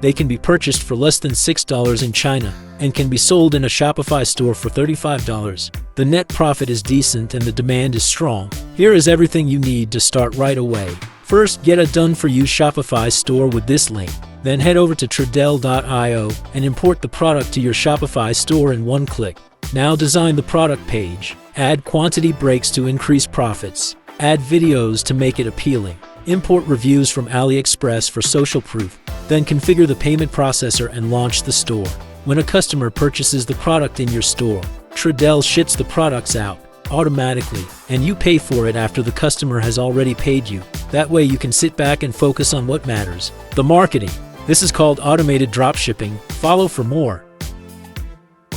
They can be purchased for less than $6 in China and can be sold in a Shopify store for $35. The net profit is decent and the demand is strong. Here is everything you need to start right away. First, get a done-for-you Shopify store with this link. Then head over to Tradell.io and import the product to your Shopify store in one click. Now design the product page. Add quantity breaks to increase profits. Add videos to make it appealing. Import reviews from AliExpress for social proof. Then configure the payment processor and launch the store. When a customer purchases the product in your store, Tradell ships the products out automatically, and you pay for it after the customer has already paid you. That way you can sit back and focus on what matters, the marketing. This is called automated dropshipping. Follow for more.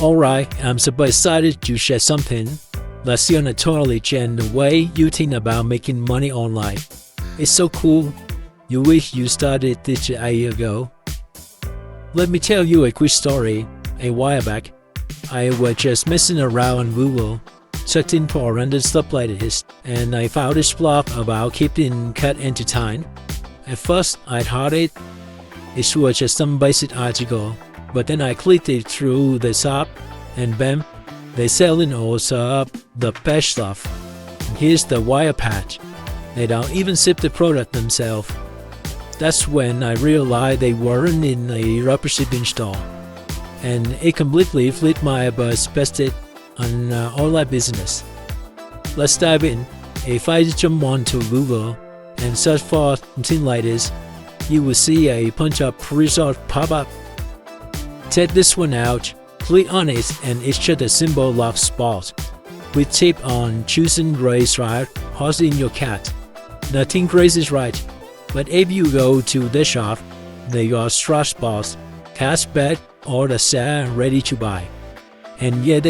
Alright, I'm so excited to share something. Let's totally change the way you think about making money online. It's so cool. You wish you started this a year ago. Let me tell you a quick story. A while back, I was just messing around on Google, searching for random stuff like this, and I found this blog about keeping cat entertained. At first, I thought it was just some basic article, but then I clicked it through the shop, and bam, they selling also the best stuff. Here's the wire patch. They don't even ship the product themselves. That's when I realized they weren't in a dropshipping store, and it completely flipped my perspective on online business. Let's dive in. If I jump onto Google and search for something like this, you will see a bunch of results pop up. Take this one out, click on it, and it's just a symbol of sport. We tip on choosing race right, housing your cat. Nothing crazy is right, but if you go to the shop, they got straw balls, cat's bed, or the set ready to buy. And yet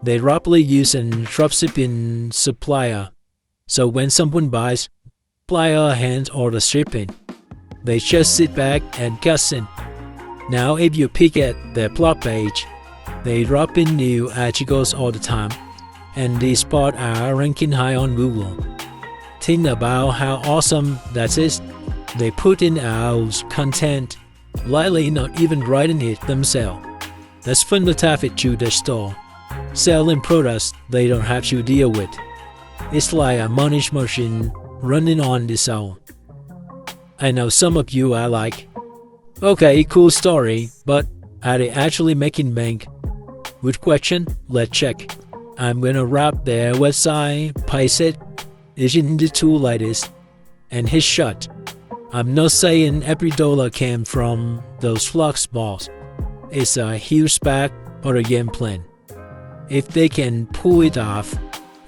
they roughly use a dropshipping supplier. So when someone buys, supplier hands order shipping. They just sit back and guessing. Now if you pick at their blog page, they drop in new articles all the time, and these spots are ranking high on Google. Think about how awesome that is. They put in our content, likely not even writing it themselves. That's fun to traffic to the store, selling products they don't have to deal with. It's like a money machine running on its own. I know some of you are like, okay, cool story, but are they actually making bank? Good question, let's check. I'm gonna wrap their website, paste it, in the tool like this, and hit shut. I'm not saying every dollar came from those flux balls. It's a huge bag or a game plan. If they can pull it off,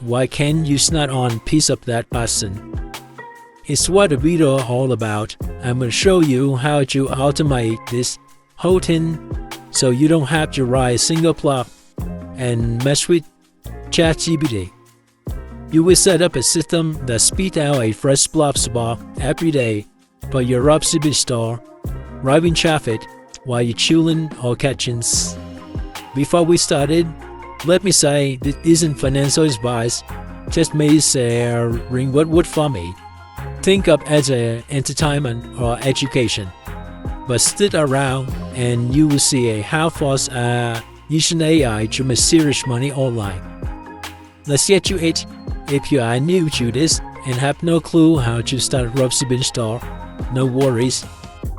why can't you snap on piece of that button? It's what the video all about. I'm gonna show you how to automate this whole thing so you don't have to write a single plot and mess with ChatGPT. You will set up a system that spits out a fresh blog spot every day for your dropshipping store, driving traffic while you're chilling or catching. Before we started, let me say this isn't financial advice, just may ring what would for me. Think of as a entertainment or education, but stick around and you will see how fast using AI to make serious money online. Let's get to it. If you are new to this and have no clue how to start a dropshipping store, no worries.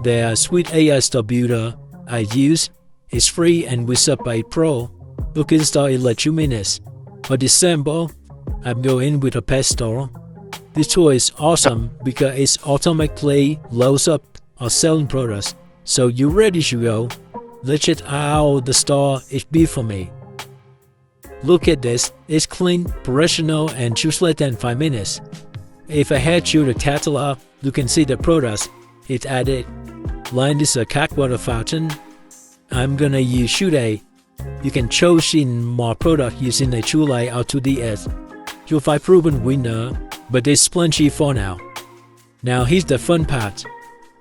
The sweet AI store builder I use is free and with Subway Pro. You can start in like 2 minutes. For this sample, I'm going with a pet store. This tool is awesome because it automatically loads up or selling products. So you're ready to go. Let's check out the store it's built for me. Look at this, it's clean, professional, and just less than 5 minutes. If I head to the catalog, you can see the products it added. Line is a cat water fountain. I'm gonna use Shoot. You can choose in more product using a tool like Auto-DS. You'll find proven winner, but there's plenty for now. Now here's the fun part.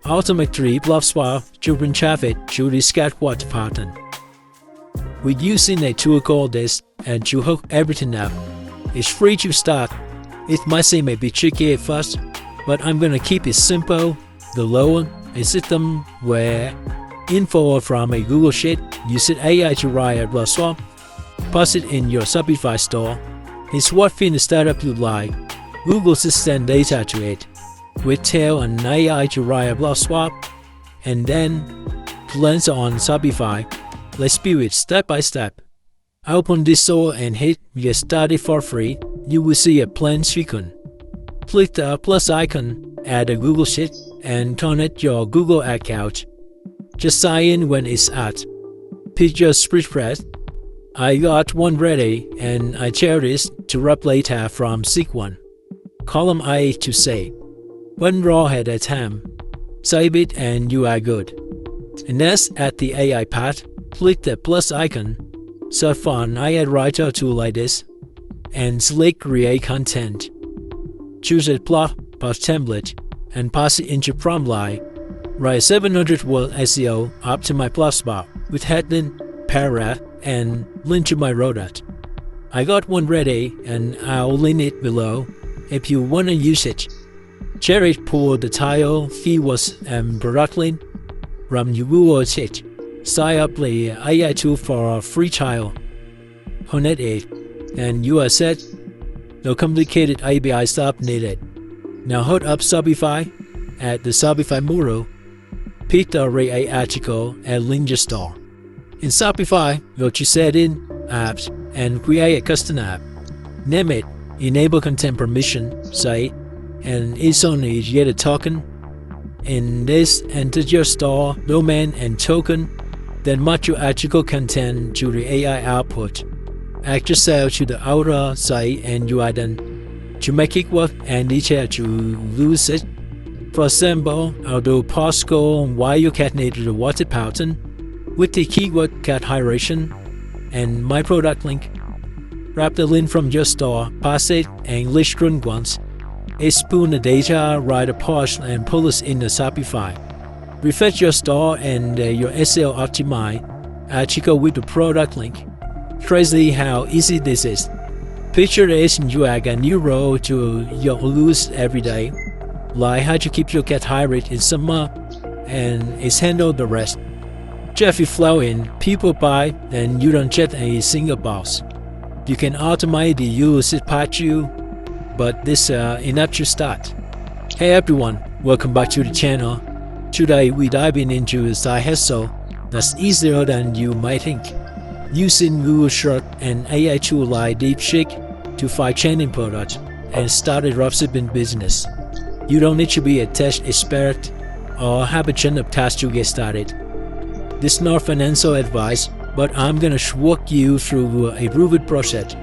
Automatically block spot children traffic to this cat water fountain. We're using a tool called this and to hook everything up. It's free to start. It might seem a bit tricky at first, but I'm gonna keep it simple. The lower a system where info from a Google Sheet, use it AI to write a block swap, post it in your Shopify store. It's what fin startup you like. Google send data to it. We tell an AI to write a block swap, and then plans on Shopify. Let's build it step by step. Open this store and hit Get Started for free. You will see a plan screen. Click the plus icon, add a Google Sheet, and connect your Google account. Just sign in when it's at. Pick your spreadsheet. I got one ready, and I share this to wrap later from Seek1. Column I to save. One row at a time. Save it and you are good. Next, at the AI part, click the plus icon. Search for an AI writer tool like this, and select Create Content. Choose a plot post template and pass it into prompt line. Write 700-word SEO optimized plot spot with heading, paragraph, and link to my product. I got one ready, and I'll link it below if you want to use it. Share it for the title, keywords, and product link from your Google Sheet. Sign up the AI tool for a free trial. Connect it, and you are set. No complicated API stuff needed. Now hold up Shopify, add the Shopify module, pick the Array article, and link your store. In Shopify, go to Settings, Apps, and create a custom app. Name it, enable content permission, say, and it's only get a token. In this, enter your store, domain, and token. Then match your article content to the AI output. Add yourself to the outer site and you are done. To make it work and detail to use it. For example, I'll do postcode while you concatenate the water pattern with the keyword categorization and my product link. Grab the link from your store, pass it, and list run once. Export the data, write a post, and pull it in the Shopify. Refresh your store and your SEO optimized article with the product link. Crazy how easy this is. Picture this, you add a new role to your use every day, like how to keep your cat hydrated in summer, and it's handle the rest. Traffic flow in, people buy, and you don't check a single box. You can automate the use part you, but this enough to start. Hey everyone, welcome back to the channel. Today we dive into a side hustle that's easier than you might think. Using Google Search and AI tool like DeepSeek to find trending products and start a dropshipping business. You don't need to be a tech expert or have a ton of tasks to get started. This is not financial advice, but I'm gonna walk you through a proven process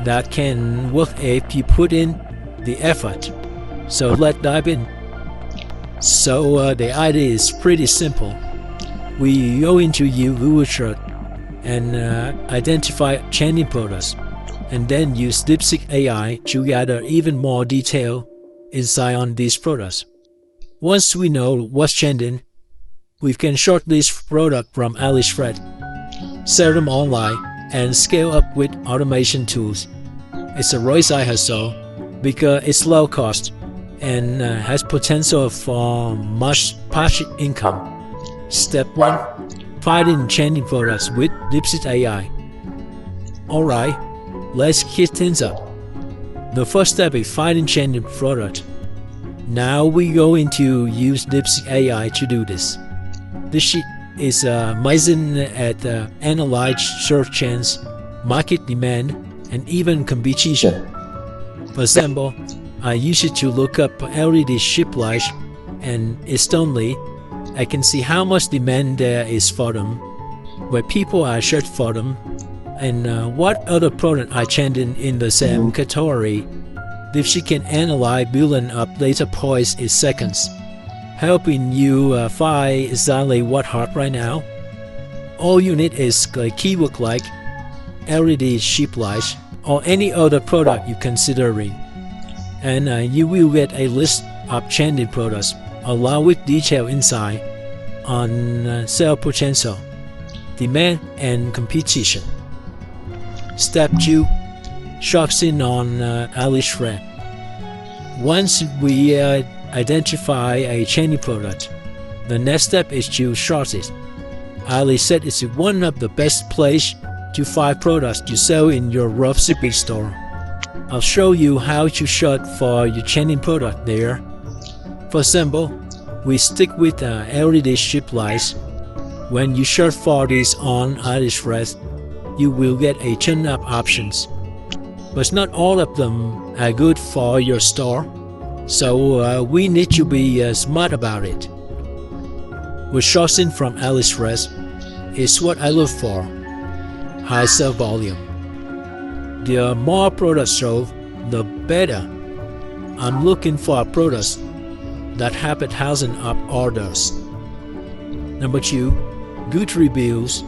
that can work if you put in the effort. So let's dive in. So the idea is pretty simple. We go into Google Search and identify trending products, and then use DeepSeek AI to gather even more detailed insight on these products. Once we know what's trending, we can shortlist products from AliExpress, sell them online, and scale up with automation tools. It's a real side hustle because it's low cost and has potential for much passive income. Step 1. Finding trending products with DeepSeek AI. Alright, let's kick things up. The first step is finding trending product. Now we go into use DeepSeek AI to do this. This sheet is amazing at analyze search trends, market demand, and even competition. For example, I use it to look up LED strip lights, and instantly I can see how much demand there is for them, where people are searching for them, and what other products are trending in the same category. DeepSeek can analyze billions of data points in seconds, helping you find exactly what's hot right now. All you need is a keyword like LED strip lights or any other product you're considering, and you will get a list of trending products along with detailed insight on sales potential, demand, and competition. Step 2. Shopping on AliExpress. Once we identify a trending product, The next step is to short it. Ali said it's one of the best places to find products to sell in your dropshipping store. I'll show you how to short for your changing product there. For example, we stick with LED strip lights. When you short for these on AliExpress, you will get a ton of options. But not all of them are good for your store, so we need to be smart about it. With sourcing from AliExpress is what I look for: high sale volume. The more products sold, the better. I'm looking for products that have 1,000 of orders. Number 2, good reviews.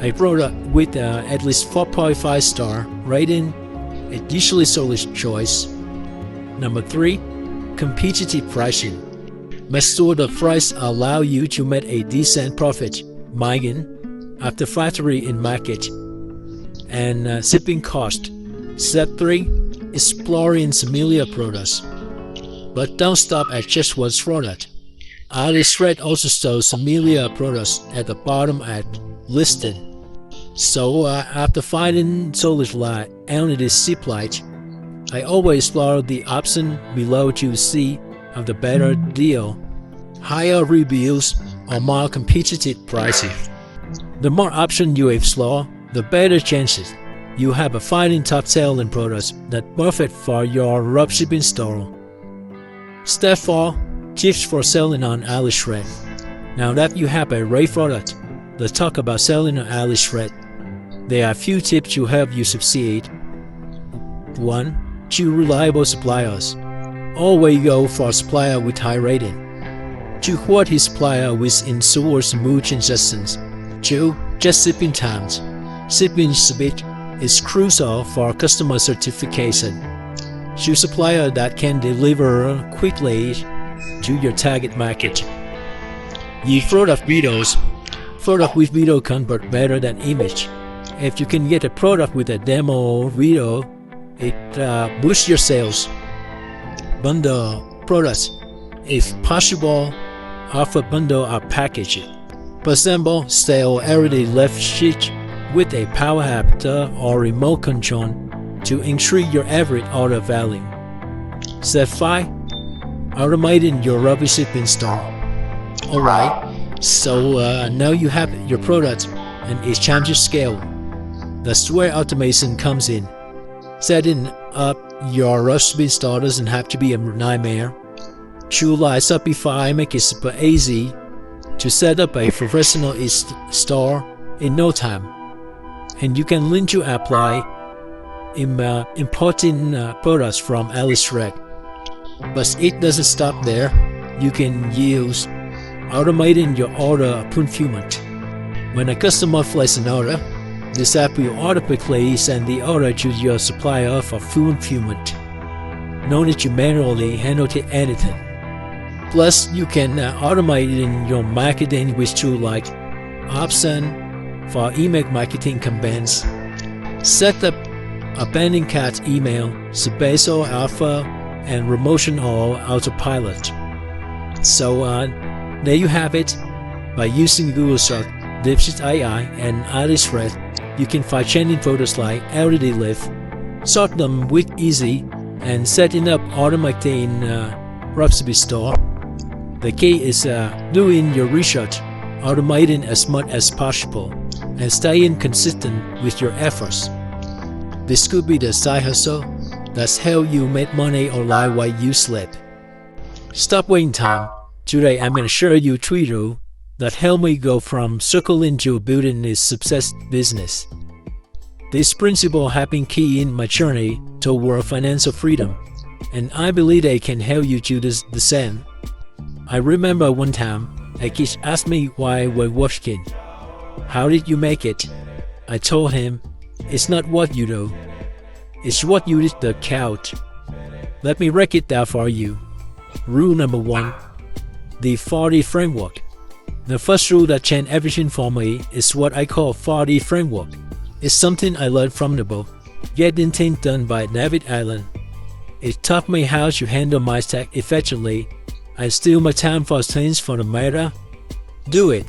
A product with at least 4.5 star rating is usually sold choice. Number 3, competitive pricing. Make sure the price allow you to make a decent profit margin after factory in market and shipping cost. Step 3, exploring similar products. But don't stop at just one product. AliExpress also shows similar products at the bottom at listed. So after finding solid light and the zip light, I always explore the option below to see of the better deal, higher reviews, or more competitive pricing. The more options you explore, the better chances you have of finding top-selling products that perfect for your dropshipping store. Step 4, tips for selling on AliExpress. Now that you have a great product, let's talk about selling on AliExpress. There are a few tips to help you succeed. 1. Choose reliable suppliers. Always go for a supplier with high rating. 2. Quality supplier with ensure smooth transactions. 2. Just shipping times. Shipping speed is crucial for customer certification. Choose supplier that can deliver quickly to your target market. Use product videos. Product with video convert better than image. If you can get a product with a demo video, it boosts your sales. Bundle products. If possible, offer bundle or package. For example, sell LED left sheet with a power adapter or remote control to increase your average order value. Step 5. Automating your dropshipping store. Alright, so now you have your product and it's time to scale. That's where automation comes in. Setting up your dropshipping store doesn't have to be a nightmare. Tools like Shopify make it super easy to set up a professional store in no time. And you can link to apply importing products from AliExpress. But it doesn't stop there. You can use automating your order fulfillment. When a customer places an order, this app will automatically send the order to your supplier for fulfillment. No need to manually handle anything. Plus, you can automate in your marketing with tools like Option for email marketing campaigns. Set up abandoned cart email, special offer, and promotion or autopilot. So there you have it. By using Google Search, Dipsys AI, and AliExpress, you can find trending photos like LED lift, sort them with easy, and setting up automating dropshipping store. The key is doing your research, automating as much as possible, and staying consistent with your efforts. This could be the side hustle that's how you make money online while you sleep. Stop wasting time. Today I'm going to share you 3 rules that help me go from circling to building a success business. These principles have been key in my journey toward financial freedom, and I believe they can help you do the same. I remember one time a kid asked me why I was working. How did you make it? I told him, it's not what you do, it's what you did that count. Let me break it down for you. Rule number 1, the 4D framework. The first rule that changed everything for me is what I call 4D framework. It's something I learned from the book Getting Things Done by David Allen. It taught me how to handle my tasks effectively. I steal my time for things for the matter Do it.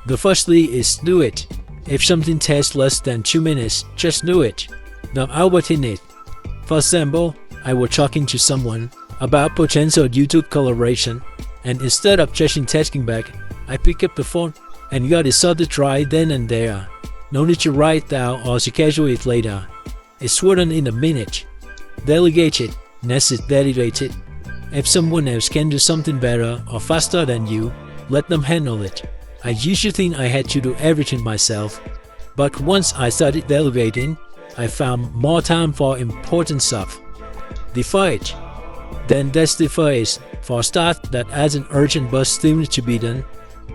The firstly is do it. If something takes less than 2 minutes, just do it. Now overthink it. For example, I was talking to someone about potential YouTube collaboration, and instead of just texting back, I pick up the phone and got it sorted right then and there. No need to write down or schedule it later. It's written in a minute. Delegate it. Next is delegate it. If someone else can do something better or faster than you, let them handle it. I used to think I had to do everything myself, but once I started delegating, I found more time for important stuff. Defer it. Then that's the phase. For a start, that adds an urgent but still needs to be done.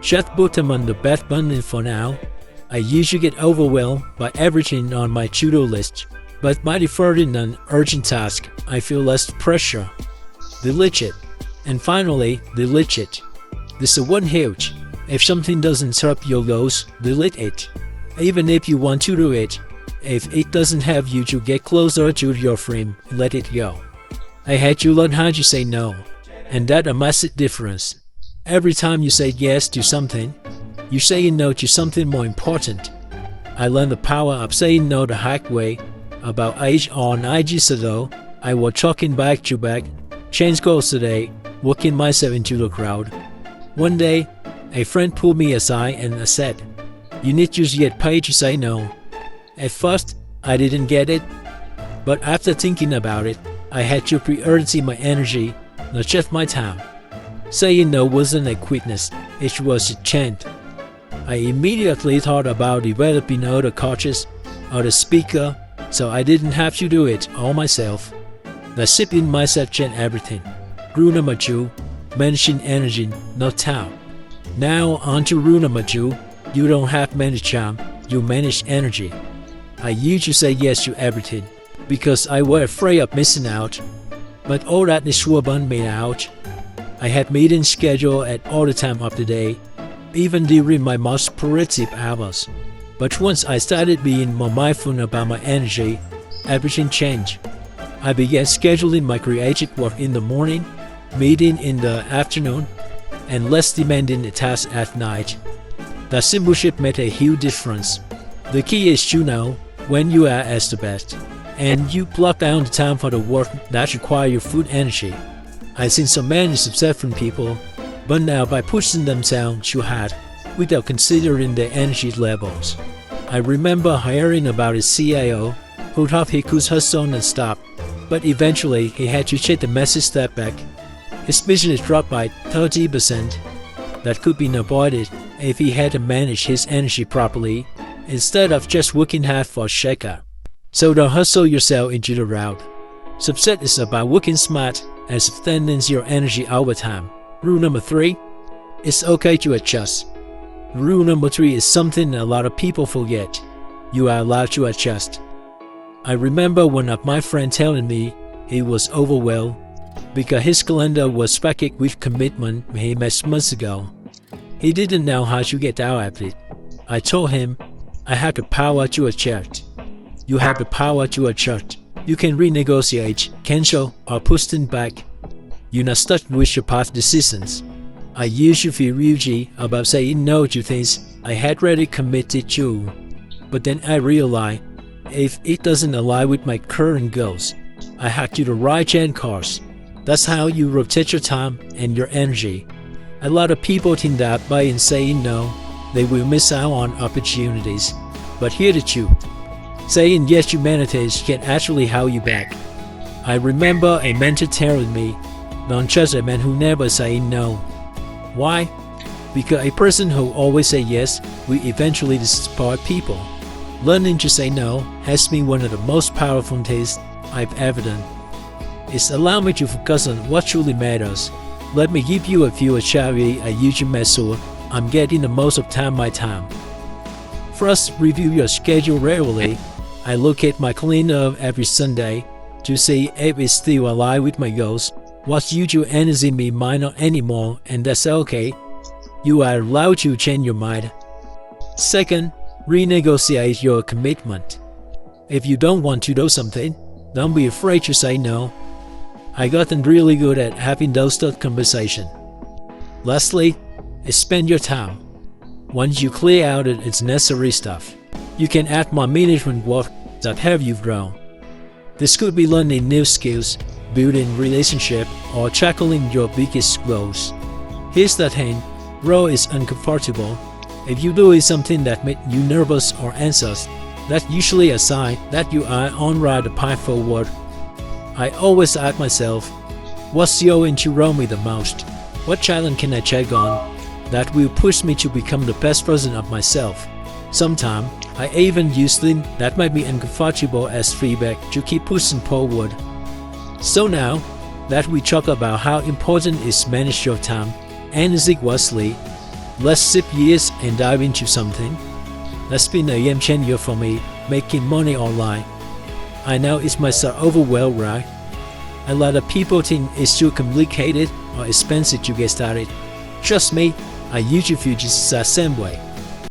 Just put them on the back burner for now. I usually get overwhelmed by everything on my to-do list, but by deferring an urgent task, I feel less pressure. Delete it. And finally, delete it. This is one huge. If something doesn't serve your goals, delete it. Even if you want to do it, if it doesn't have you to get closer to your frame, let it go. I had to learn how to say no, and that's a massive difference. Every time you say yes to something, you're saying no to something more important. I learned the power of saying no the hard way. About 8 or 9 years ago, I was talking back to back, change goals today, working myself into the crowd. One day, a friend pulled me aside and said, "You need to get paid to say no." At first, I didn't get it, but after thinking about it, I had to prioritize my energy, not just my time. Saying no wasn't a quickness, it was a chant. I immediately thought about developing other coaches or the speaker, so I didn't have to do it all myself. Discipline myself changed everything. Rule number 2, managing energy, not time. Now on to rule number 2, you don't have manage time, you manage energy. I used to say yes to everything because I was afraid of missing out, but all that is sure burned me out. I had meetings scheduled at all the time of the day, even during my most productive hours. But once I started being more mindful about my energy, everything changed. I began scheduling my creative work in the morning, meeting in the afternoon, and less demanding tasks at night. That simple shift made a huge difference. The key is to know when you are at the best, and you block down the time for the work that requires your full energy. I've seen so many successful people burn out by pushing themselves too hard without considering their energy levels. I remember hearing about a CIO who thought he could hustle non-stop, but eventually he had to take the massive step back. His business dropped by 30%. That could be avoided if he had to manage his energy properly instead of just working hard for a shakeout. So don't hustle yourself into the route. Success is about working smart and sustaining your energy over time. Rule number 3, it's okay to adjust. Rule number 3 is something a lot of people forget. You are allowed to adjust. I remember one of my friends telling me he was overwhelmed because his calendar was packed with commitment he made months ago. He didn't know how to get out of it. I told him, I have the power to adjust. You have the power to adjust. You can renegotiate, cancel, or push things back. You're not stuck with your past decisions. I used to feel guilty about saying no to things I had already committed to. But then I realized, if it doesn't align with my current goals, I have to do the right change course. That's how you rotate your time and your energy. A lot of people think that by saying no, they will miss out on opportunities. But here's the truth. Saying yes to humanities can actually hold you back. I remember a mentor telling me, don't trust a man who never say no. Why? Because a person who always say yes will eventually disappoint people. Learning to say no has been one of the most powerful things I've ever done. It's allowed me to focus on what truly matters. Let me give you a few strategies I use to make sure I'm getting the most of my time. First, review your schedule regularly. I look at my calendar every Sunday to see if it's still aligned with my goals. What's usual energy me might not anymore, and that's okay. You are allowed to change your mind. Second, renegotiate your commitment. If you don't want to do something, don't be afraid to say no. I gotten really good at having those tough conversations. Lastly, spend your time. Once you clear out its necessary stuff, you can add more management work that have you grown. This could be learning new skills, building relationship, or tackling your biggest goals. Here's the thing, growth is uncomfortable. If you're doing something that makes you nervous or anxious, that's usually a sign that you are on right the path forward. I always ask myself, what's going to grow me the most? What challenge can I check on that will push me to become the best version of myself? Sometimes, I even use things that might be uncomfortable as feedback to keep pushing forward. So now that we talk about how important is manage your time energy wisely, let's shift gears and dive into something that's been a game changer for me, making money online. I know it might sound overwhelming, right? A lot of people think it's too complicated or expensive to get started. Trust me, I usually feel just the same way.